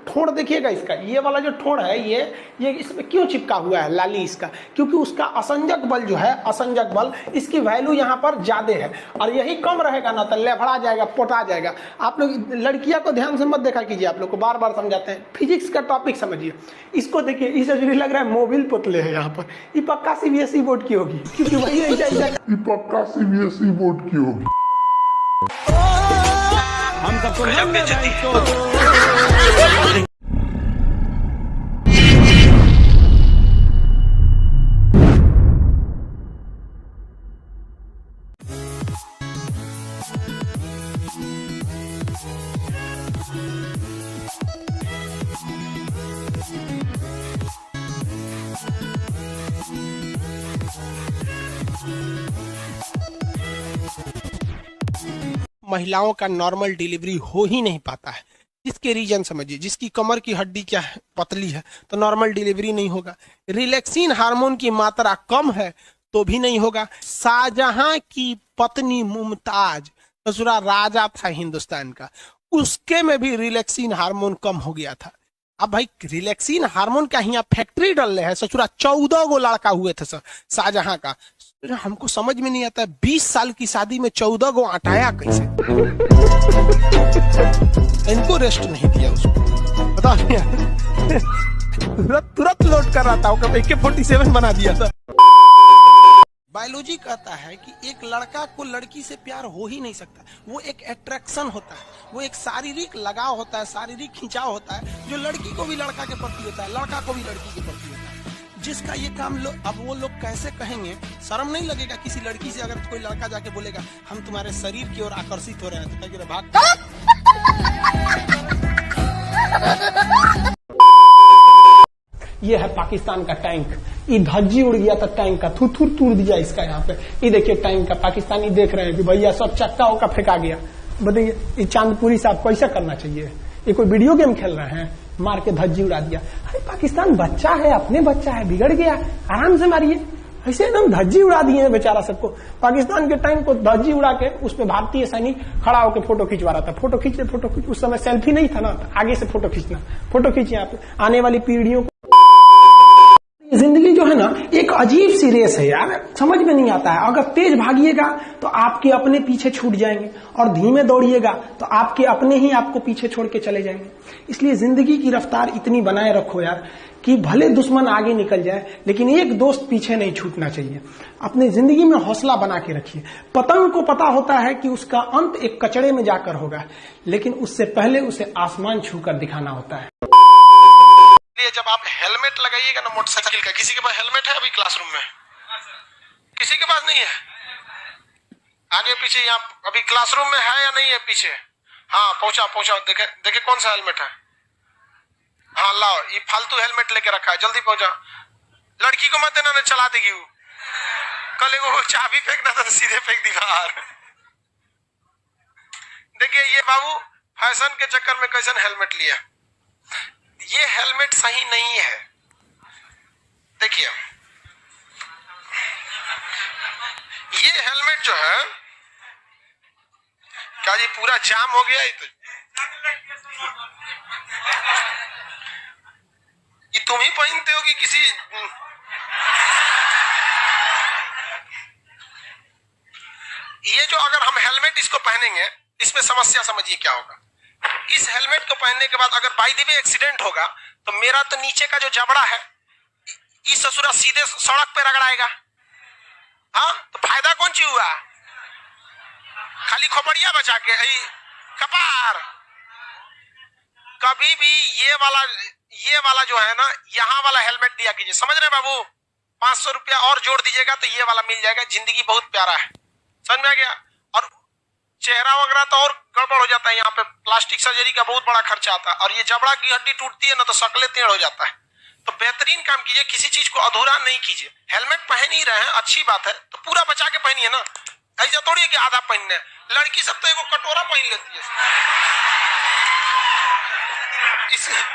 ठोड़ देखिएगा इसका, ये वाला जो ठोड़ है ये इसमें क्यों चिपका हुआ है लाली इसका, क्योंकि उसका असंजक बल जो है, असंजक बल इसकी वैल्यू यहाँ पर ज्यादा है और यही कम रहेगा ना तो लेफड़ा जाएगा, पोटा जाएगा। आप लोग लड़कियां को ध्यान से मत देखा कीजिए, आप लोग को बार बार समझाते हैं, फिजिक्स का टॉपिक समझिए। इसको देखिए, इसे जो लग रहा है मोबिल पुतले है यहाँ पर, ये पक्का सीबीएसई बोर्ड की होगी, क्योंकि वही पक्का सीबीएसई बोर्ड की होगी। हम सबको महिलाओं का नॉर्मल डिलीवरी हो ही नहीं पाता है। इसके रीजन समझिए, जिसकी कमर की हड्डी क्या है, पतली है, तो नॉर्मल डिलीवरी नहीं होगा। रिलैक्सिन हार्मोन की मात्रा कम है तो भी नहीं होगा। शाहजहां की पत्नी मुमताज, ससुरा राजा था हिंदुस्तान का, उसके में भी रिलैक्सिन हार्मोन कम हो गया था। अब भाई रिलैक्सिन हार्मोन का यहाँ फैक्ट्री डल रहे हैं, ससुरा 14 गो लड़का हुए थे शाहजहां का। हमको समझ में नहीं आता, 20 साल की शादी में 14 गो अटाया कैसे? इनको रेस्ट नहीं दिया उसको, बता तुरंत लोड कर रहा था, AK-47 बना दिया था। बायोलॉजी कहता है कि एक लड़का को लड़की से प्यार हो ही नहीं सकता, वो एक अट्रैक्शन होता है, वो एक शारीरिक लगाव होता है, शारीरिक खिंचाव होता है, जो लड़की को भी लड़का के प्रति होता है, लड़का को भी लड़की के प्रति होता है। जिसका ये काम अब वो लोग कैसे कहेंगे? शर्म नहीं लगेगा किसी लड़की से अगर कोई लड़का जाके बोलेगा हम तुम्हारे शरीर की ओर आकर्षित हो रहे हैं, तो क्या भाग। ये है पाकिस्तान का टैंक, ये धज्जी उड़ गया था टैंक का, थूथूर तोड़ दिया इसका यहाँ पे। ये देखिए टैंक का, पाकिस्तानी देख रहे हैं कि भैया सब चक्का उक्का फेंका गया। बताइए ये चांदपुरी साहब कैसा करना चाहिए? ये कोई वीडियो गेम खेल रहे हैं? मार के धज्जी उड़ा दिया। अरे पाकिस्तान बच्चा है, अपने बच्चा है, बिगड़ गया, आराम से मारिए। ऐसे एकदम धज्जी उड़ा दिए हैं बेचारा सबको। पाकिस्तान के टैंक को धज्जी उड़ा के उसमें भारतीय सैनिक खड़ा होकर फोटो खिंचवा रहा था। फोटो खींच, उस समय सेल्फी नहीं था ना, आगे से फोटो खींचना, फोटो खींचिए आप आने वाली पीढ़ियों को। जिंदगी जो है ना एक अजीब सी रेस है यार, समझ में नहीं आता है। अगर तेज भागिएगा तो आपके अपने पीछे छूट जाएंगे, और धीमे दौड़िएगा तो आपके अपने ही आपको पीछे छोड़ के चले जाएंगे। इसलिए जिंदगी की रफ्तार इतनी बनाए रखो यार कि भले दुश्मन आगे निकल जाए लेकिन एक दोस्त पीछे नहीं छूटना चाहिए। अपने जिंदगी में हौसला बना के रखिए। पतंग को पता होता है कि उसका अंत एक कचड़े में जाकर होगा, लेकिन उससे पहले उसे आसमान छूकर दिखाना होता है। जब आप हेलमेट लगाइएगा ना मोटरसाइकिल का, किसी के पास हेलमेट है अभी क्लासरूम में? किसी के पास नहीं है? आगे पीछे यहाँ अभी क्लासरूम में है या नहीं है? पीछे हाँ पहुंचा देखे कौन सा हेलमेट है। हाँ लाओ, ये फालतू हेलमेट लेके रखा है, जल्दी पहुंचा। लड़की को मत देना, न चला देगी वो। कल को चाबी फेंकना था तो सीधे फेंक दी बाहर। देखिए ये बाबू फैशन के चक्कर में कैसन हेलमेट लिया। ये हेलमेट सही नहीं है। देखिए ये हेलमेट जो है, क्या जी पूरा जाम हो गया? ये तुम ही पहनते हो कि किसी? ये जो अगर हम हेलमेट इसको पहनेंगे, इसमें समस्या समझिए क्या होगा। इस हेलमेट को पहनने के बाद अगर बाई द वे एक्सीडेंट होगा तो मेरा तो नीचे का जो जबड़ा है इस ससुरा सीधे सड़क पे रगड़ाएगा। हाँ तो फायदा कौन सी हुआ? खाली खोपड़िया बचा के कपार। कभी भी ये वाला जो है ना, यहाँ वाला हेलमेट दिया कीजिए। समझ रहे बाबू? 500 रुपया और जोड़ दीजिएगा तो ये वाला मिल जाएगा। जिंदगी बहुत प्यारा है, समझ में आ गया? और चेहरा वगैरह तो और गड़बड़ हो जाता है। यहाँ पे प्लास्टिक सर्जरी का बहुत बड़ा खर्चा आता है, और ये जबड़ा की हड्डी टूटती है ना तो शक्लें टेढ़ हो जाता है। तो बेहतरीन काम कीजिए, किसी चीज को अधूरा नहीं कीजिए। हेलमेट पहन ही रहे हैं, अच्छी बात है, तो पूरा बचा के पहनिए ना। ऐसा थोड़ी है कि आधा पहनने। लड़की सब तो एगो कटोरा पहन लेती है।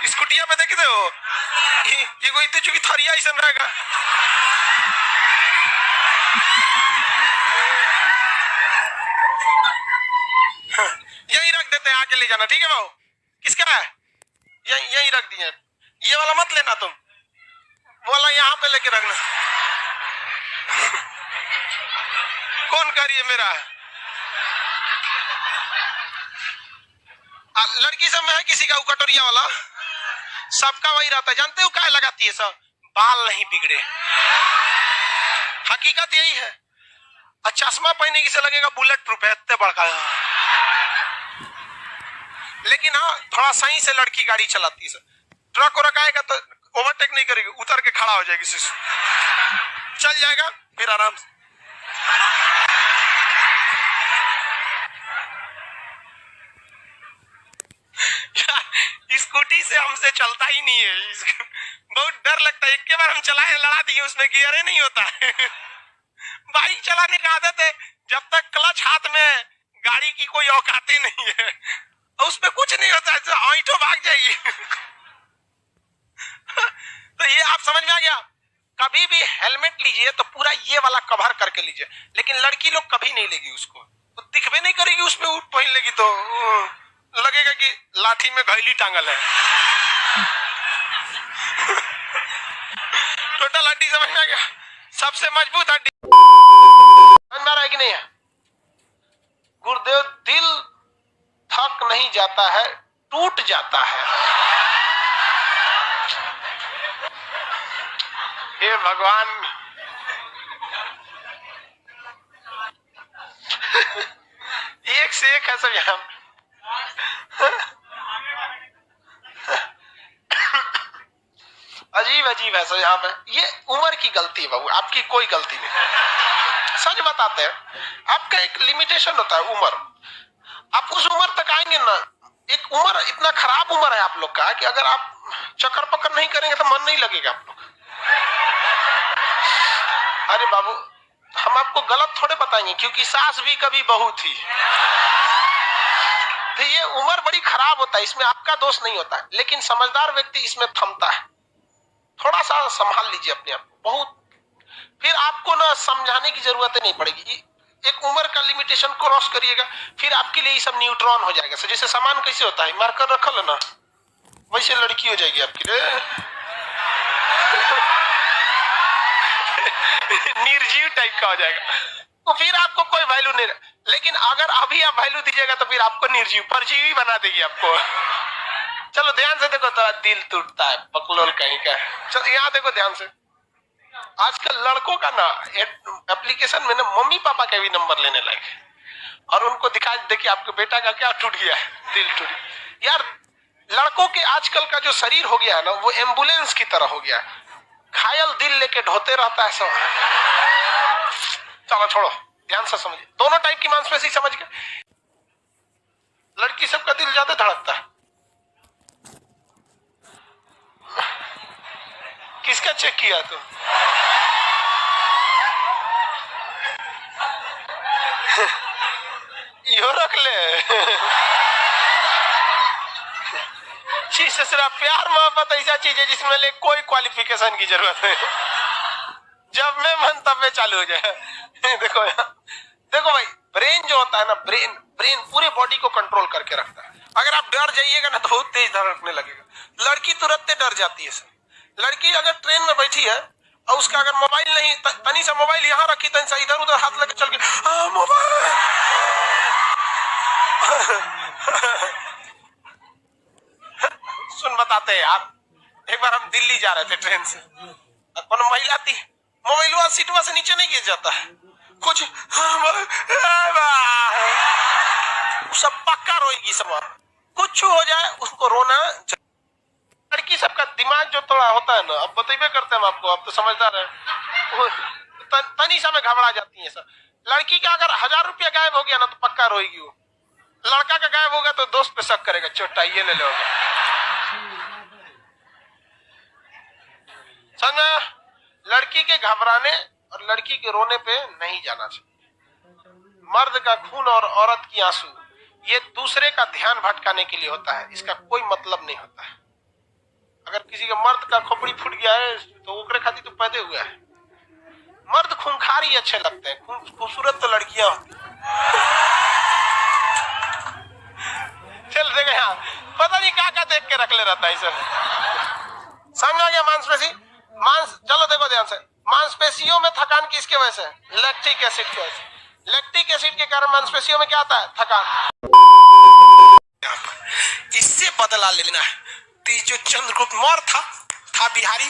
इस कुटिया पे देखते हो, ये कोई इतने चुकी थरिया ऐसा रहेगा। यही रख देते हैं, आके ले जाना, ठीक है बाबू? किसका है? यही रख दिए, ये वाला मत लेना तुम, वाला यहाँ पे लेके रखना। कौन कर ये मेरा लड़की सब में है किसी का कटोरिया वाला, सबका वही रहता है। जानते हो क्या लगाती है सब? बाल नहीं बिगड़े, हकीकत यही है। और चश्मा पहने की से लगेगा बुलेट प्रूफ है, इतने बड़का। लेकिन हाँ थोड़ा सही से लड़की गाड़ी चलाती है, ट्रक को रखाएगा तो ओवरटेक नहीं करेगी, उतर के खड़ा हो जाएगी, चल जाएगा फिर आराम से। स्कूटी से हमसे चलता ही नहीं है, बहुत डर लगता है। एक बार हम चलाए, लड़ा दिए, उसमें गियर नहीं होता है। बाइक चलाने का आदत है, जब तक क्लच हाथ में गाड़ी की कोई औकात ही नहीं है, उसमें कुछ नहीं होता है, ऑटो भाग जाएगी। तो ये आप समझ में आ गया। कभी भी हेलमेट लीजिए तो पूरा ये वाला कवर करके लीजिए, लेकिन लड़की लोग कभी नहीं लेगी उसको, तो दिखबे नहीं करेगी उसमें, पहन लेगी तो लगेगा कि लाठी में घैली टांगल है। टोटल हड्डी समझ में आ गया, सबसे मजबूत हड्डी समझ में आ रहा है कि नहीं है? गुरुदेव, दिल थक नहीं जाता है, टूट जाता है। हे भगवान, एक से एक है सब यहाँ। अजीब अजीब है सब यहाँ पे। ये उम्र की गलती है बाबू, आपकी कोई गलती नहीं। सच बताते हैं, आपका एक लिमिटेशन होता है उम्र, आप उस उम्र तक आएंगे ना। एक उम्र इतना खराब उम्र है आप लोग का कि अगर आप चक्कर पक्कर नहीं करेंगे तो मन नहीं लगेगा आप लोग। अरे बाबू, हम आपको गलत थोड़े बताएंगे, क्योंकि सास भी कभी बहू थी। तो ये उम्र बड़ी खराब होता है, इसमें आपका दोष नहीं होता है, लेकिन समझदार व्यक्ति इसमें थमता है। थोड़ा सा संभाल लीजिए अपने आप को, बहुत फिर आपको ना समझाने की जरूरत नहीं पड़ेगी। एक उम्र का लिमिटेशन क्रॉस करिएगा, फिर आपके लिए ये सब न्यूट्रॉन हो जाएगा। जैसे सामान कैसे होता है, मार्कर रखल है ना, वैसे लड़की हो जाएगी आपकी रे। निर्जीव टाइप का हो जाएगा, तो फिर आपको कोई वैल्यू नहीं। लेकिन अगर अभी आप वैल्यू दीजिएगा तो फिर आपको निर्जीव, परजीवी बना देगी आपको। चलो ध्यान से देखो, तो दिल टूटता है बकलोल कहीं का। चलो यहाँ देखो ध्यान से, आजकल लड़कों का ना एप्लीकेशन में ना मम्मी पापा के भी नंबर लेने लगे, और उनको दिखा देखिए आपके बेटा का क्या टूट गया है, दिल टूट। यार लड़कों के आजकल का जो शरीर हो गया है ना, वो एम्बुलेंस की तरह हो गया है, घायल दिल लेके ढोते रहता है सब। चलो छोड़ो, ध्यान से समझिए, दोनों टाइप की मांसपेशी समझ गए। लड़की सबका दिल ज्यादा धड़कता है। किसका चेक किया तुम? यो रख ले। ससुरा प्यार मोहब्बत ऐसा चीज है जिसमें ले कोई क्वालिफिकेशन की जरूरत नहीं, जब मैं मन तब में चालू हो जाए। देखो देखो भाई, ब्रेन जो होता है ना, ब्रेन पूरे बॉडी को कंट्रोल करके रखता है। अगर आप डर जाइएगा ना तो बहुत तेज धड़कने लगेगा। लड़की तुरंत डर जाती है। लड़की अगर ट्रेन में बैठी है और उसका अगर मोबाइल नहीं, तनी सा मोबाइल यहाँ रखी, तनी सा इधर उधर हाथ लगे चल के मोबाइल। सुन बताते हैं यार, एक बार हम दिल्ली जा रहे थे ट्रेन से, कौन महिला थी, मोबाइल सीटवा से नीचे नहीं गिर जाता है कुछ, सब पक्का रोएगी सब, कुछ हो जाए उसको रोना। लड़की सबका दिमाग जो थोड़ा होता है ना, अब बतेबे करते हैं हम आपको, अब तो समझदार है, तनी सा में घबरा जाती है सब। लड़की का अगर 1000 रुपया गायब हो गया ना तो पक्का रोएगी वो। लड़का का गायब होगा तो दोस्त पे शक करेगा, चोटा ये ले लो। समझा? लड़की के घबराने और लड़की के रोने पे नहीं जाना चाहिए। मर्द का खून और औरत की आंसू ये दूसरे का ध्यान भटकाने के लिए होता है, इसका कोई मतलब नहीं होता है। अगर किसी के मर्द का खोपड़ी फूट गया है तो ओकरे खातिर तो पैदे हुआ है। मर्द खूंखार ही अच्छे लगते हैं, खूबसूरत तो लड़कियां होती। चल देखे यहाँ पता नहीं क्या देख के रख ले रहता है इसे। समझ आ गया? मांसपेशी चलो देखो ध्यान से, मांसपेशियों में थकान किसकी वजह से? लैक्टिक एसिड की वजह से। लैक्टिक एसिड के कारण मांसपेशियों में क्या आता है? थकान। इससे बदला लेना है। तो जो चंद्रगुप्त मौर्य था बिहारी,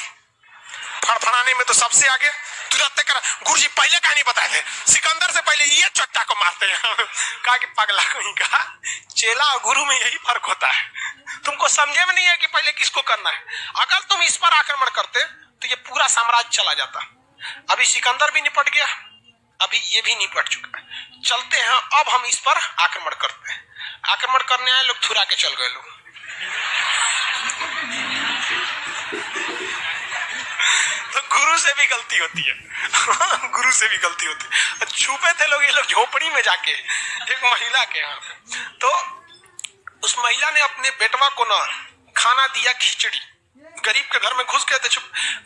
फड़फड़ाने में तो सबसे आगे। तुरंत कर गुरुजी पहले कहानी बताए थे, सिकंदर से पहले ये चट्टा को मारते हैं। कहा कि पगला कहीं का, चेला और गुरु में यही फर्क होता है। तुमको समझे में नहीं है कि पहले किसको करना है। अगर तुम इस पर आक्रमण करते तो ये पूरा साम्राज्य चला जाता। अभी सिकंदर भी निपट गया, अभी ये भी निपट चुका है। चलते हैं अब हम इस पर आक्रमण करते हैं। आक्रमण करने आए लोग थुरा के चल गए लोग। तो गुरु से भी गलती होती है। गुरु से भी गलती होती है। छुपे थे लोग, ये लोग झोपड़ी में जाके एक महिला के यहाँ पे, तो उस महिला ने अपने बेटवा को ना खाना दिया, खिचड़ी। गरीब के घर में घुस गए थे,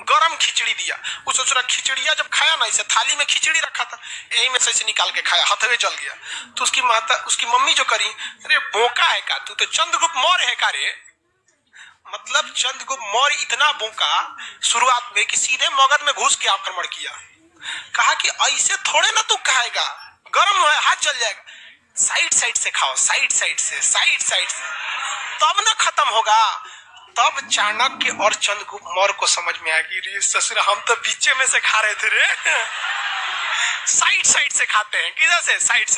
गरम खिचड़ी दिया। उस सोच रहा खिचड़िया जब खाया ना, इसे थाली में खिचड़ी रखा था, यही में से निकाल के खाया, हथवे जल गया। तो उसकी मम्मी जो करी, अरे बोका है का तू, तो चंद्रगुप्त मौर्य है का रे। मतलब चंद्रगुप्त मौर्य इतना बोका शुरुआत में कि सीधे मगध में घुस के आक्रमण किया। कहा कि ऐसे थोड़े ना तू खाएगा, गरम है, हाथ जल जाएगा। साइड से खाओ, साइड से, तब ना खत्म होगा। तब चाणक्य और चंद्रगुप्त मौर्य को समझ में आएगी, रे ससुर हम तो पीछे में से खा रहे थे रे। साइड से खाते हैं, किधर से? साइड।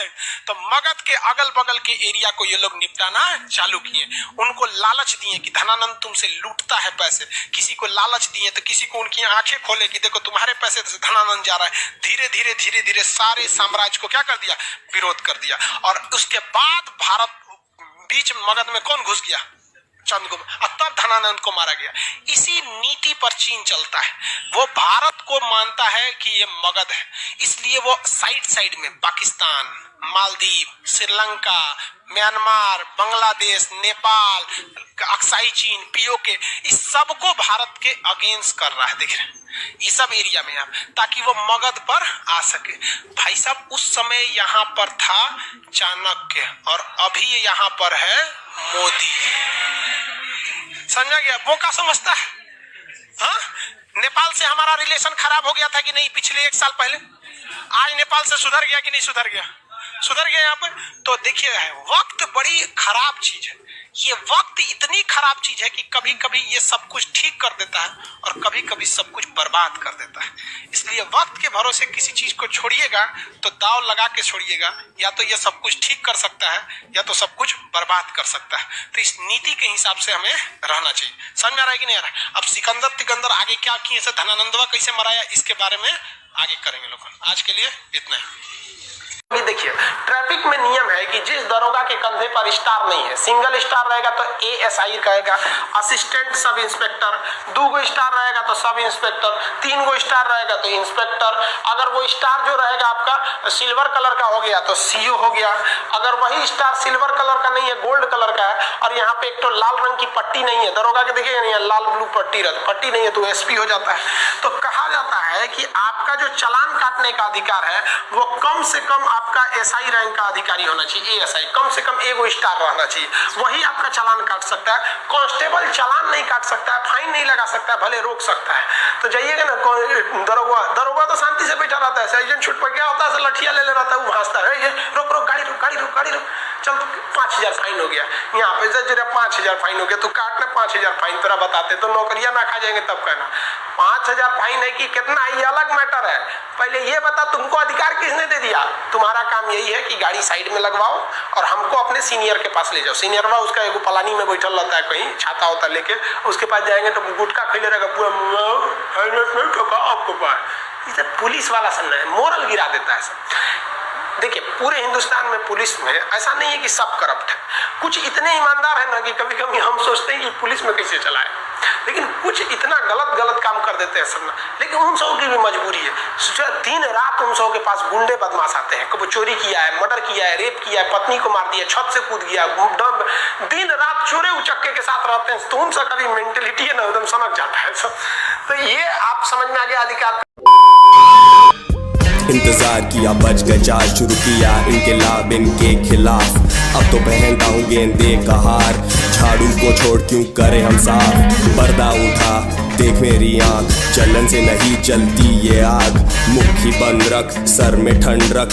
तो मगध के अगल बगल के एरिया को ये लोग निपटाना चालू किए। उनको लालच दिए कि धनानंद तुमसे लूटता है पैसे। किसी को लालच दिए तो किसी को उनकी आंखें खोले कि देखो तुम्हारे पैसे से धनानंद जा रहा है। धीरे धीरे सारे साम्राज्य को क्या कर दिया? विरोध कर दिया। और उसके बाद भारत बीच मगध में कौन घुस गया? चंद्रगुप्त। और तब धनानंद को मारा गया। इसी नीति पर चीन चलता है। वो भारत को मानता है कि ये मगध है, इसलिए वो साइड में पाकिस्तान, मालदीव, श्रीलंका, म्यांमार, बांग्लादेश, नेपाल, अक्साई चीन, पीओके, इस सबको भारत के अगेंस्ट कर रहा है। देख रहे हैं ये सब एरिया में आप, ताकि वो मगध पर आ सके। भाई साहब उस समय यहाँ पर था चाणक्य और अभी यहाँ पर है मोदी। समझा गया? बोका समझता है। हाँ, नेपाल से हमारा रिलेशन खराब हो गया था कि नहीं पिछले 1 साल पहले? आज नेपाल से सुधर गया कि नहीं सुधर गया? सुधर गया यहाँ पर। तो देखिए वक्त बड़ी खराब चीज है। ये वक्त इतनी खराब चीज है कि कभी कभी ये सब कुछ ठीक कर देता है और कभी कभी सब कुछ बर्बाद कर देता है। इसलिए वक्त के भरोसे किसी चीज को छोड़िएगा तो दाव लगा के छोड़िएगा, या तो ये सब कुछ ठीक कर सकता है या तो सब कुछ बर्बाद कर सकता है। तो इस नीति के हिसाब से हमें रहना चाहिए। समझ में आ रहा है कि नहीं आ रहा है? अब सिकंदर आगे क्या किए, धनानंदवा कैसे मराया, इसके बारे में आगे करेंगे लोग। आज के लिए इतना ही। अभी देखिए ट्रैफिक में नियम है कि जिस दरोगा के कंधे पर स्टार नहीं है, सिंगल स्टार रहेगा तो एएसआई कहेगा, असिस्टेंट सब इंस्पेक्टर, 2 स्टार रहेगा तो सब इंस्पेक्टर, 3 स्टार रहेगा तो इंस्पेक्टर। अगर वो स्टार जो रहेगा आपका सिल्वर कलर का हो गया तो सीओ हो गया। अगर वही स्टार सिल्वर कलर का नहीं है, गोल्ड कलर का है और यहाँ पे एक तो लाल रंग की पट्टी नहीं है, दरोगा के देखिए नहीं है, लाल ब्लू पट्टी नहीं है तो एसपी हो जाता है। तो कहा जाता है कि आपका जो चालान काटने का अधिकार है वो कम से कम आपका एसआई रैंक का अधिकारी होना चाहिए। एएसआई कम से कम 1 स्टार रहना चाहिए, वही आपका चालान काट सकता है। कांस्टेबल चालान नहीं काट सकता है, फाइन नहीं लगा सकता है, भले रोक सकता है। तो जाइएगा ना दरोगा तो शांति से बैठा रहता है, सर्जन छूट पर क्या होता है, लठिया ले रहता है, वो भांजता है, रोक गाड़ी रोक, चल 5000 फाइन हो गया। यहाँ पे जरा 5000 फाइन हो गया, तू काटना 5000 फाइन, तेरा बताते तो नौकरियां ना खा जाएंगे तब कहना 5000 फाइन है कि कितना, ये अलग मैटर है। पहले ये बता तुमको अधिकार किसने दे दिया? तुम्हारा काम यही है कि गाड़ी साइड में लगवाओ और हमको अपने सीनियर के पास ले जाओ। सीनियर बा उसका एगो पलानी में बैठल रहता है कहीं छाता होता लेके, उसके पास जाएंगे तो गुटखा खिले रहेगा पूरा, हेलमेट नहीं ठोका आपको पास। इसे पुलिस वाला सुनना है, मोरल गिरा देता है सब। देखिए पूरे हिंदुस्तान में पुलिस में ऐसा नहीं है कि सब करप्ट है, कुछ इतने ईमानदार है ना कि कभी कभी हम सोचते हैं कि पुलिस में कैसे चलाए, लेकिन कुछ इतना गलत काम कर देते हैं सब ना। लेकिन उन सबों की भी मजबूरी है, दिन रात उन सबों के पास गुंडे बदमाश आते हैं, कभी चोरी किया है, मर्डर किया है, रेप किया है, पत्नी को मार दिया, छत से कूद गया, दिन रात चोरे उचक्के के साथ रहते हैं। तो उन सब का भी मेंटेलिटी है ना एकदम समझ जाता है सब। तो ये आप समझ में आ गया अधिकार। इंतजार किया, बच गए चाल शुरू किया इनके खिलाफ, अब तो पहनता हूँ गेंदे का हार। झाड़ू को छोड़ क्यों करे हम साफ, पर्दा उठा देख मेरी आंख, जलन से नहीं जलती ये आग, मुट्ठी बंद रख सर में ठंड रख।